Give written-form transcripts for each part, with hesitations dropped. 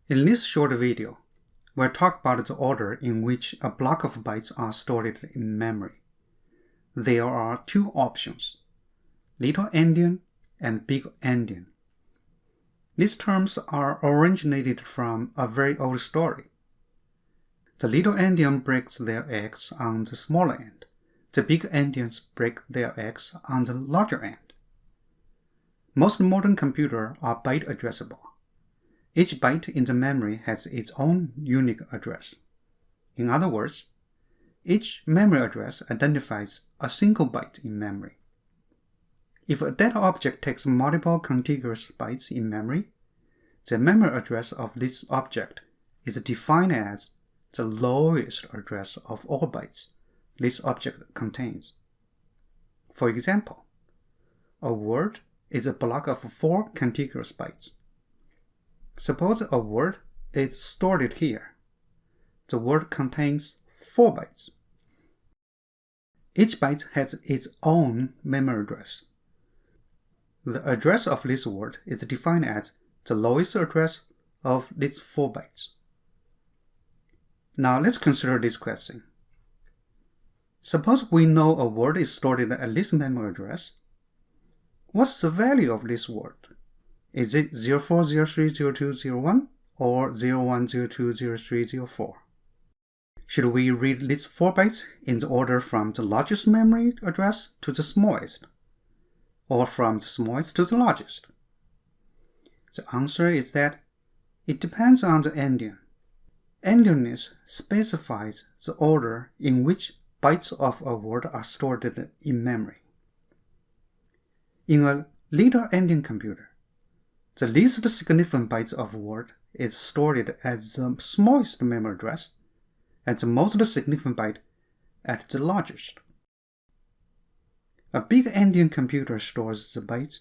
In this short video, we'll talk about the order in which a block of bytes are stored in memory. There are two options, little endian and big endian. These terms are originated from a very old story. The little endian breaks their eggs on the smaller end. The big endians break their eggs on the larger end. Most modern computers are byte addressable. Each byte in the memory has its own unique address. In other words, each memory address identifies a single byte in memory. If a data object takes multiple contiguous bytes in memory, the memory address of this object is defined as the lowest address of all bytes this object contains. For example, a word is a block of 4 contiguous bytes. Suppose a word is stored here. The word contains 4 bytes. Each byte has its own memory address. The address of this word is defined as the lowest address of these 4 bytes. Now let's consider this question. Suppose we know a word is stored at this memory address. What's the value of this word? Is it 04030201 or 01020304? Should we read these 4 bytes in the order from the largest memory address to the smallest, or from the smallest to the largest? The answer is that it depends on the endian. Endianness specifies the order in which bytes of a word are stored in memory. In a little endian computer, the least significant bytes of a word is stored at the smallest memory address, and the most significant byte at the largest. A big endian computer stores the bytes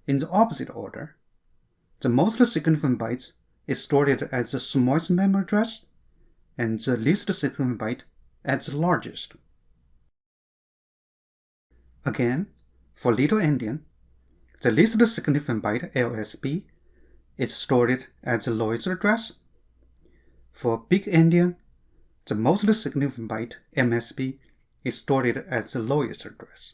in the opposite order. The most significant byte is stored at the smallest memory address, and the least significant byte at the largest. Again, for little endian, the least significant byte, LSB, is stored at the lowest address. For big endian, the most significant byte, MSB, is stored at the lowest address.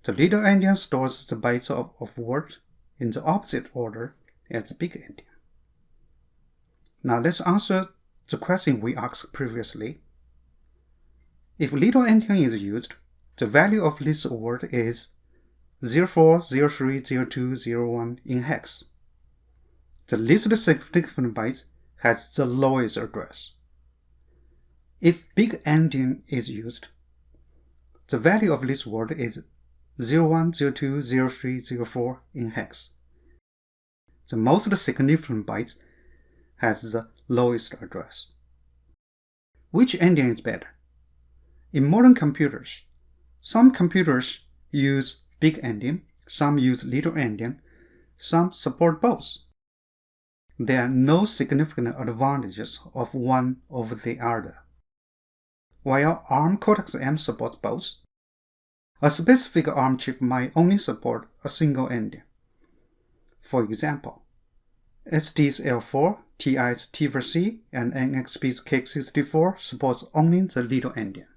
The little endian stores the bytes of word in the opposite order as the big endian. Now let's answer the question we asked previously. If little endian is used, the value of this word is 04030201 in hex. The least significant byte has the lowest address. If big endian is used, the value of this word is 01020304 in hex. The most significant byte has the lowest address. Which endian is better? In modern computers, some computers use big endian, some use little endian, some support both. There are no significant advantages of one over the other. While ARM Cortex-M supports both, a specific ARM chip might only support a single endian. For example, ST's L4, TI's T-C, and NXP's Cake64 supports only the little endian.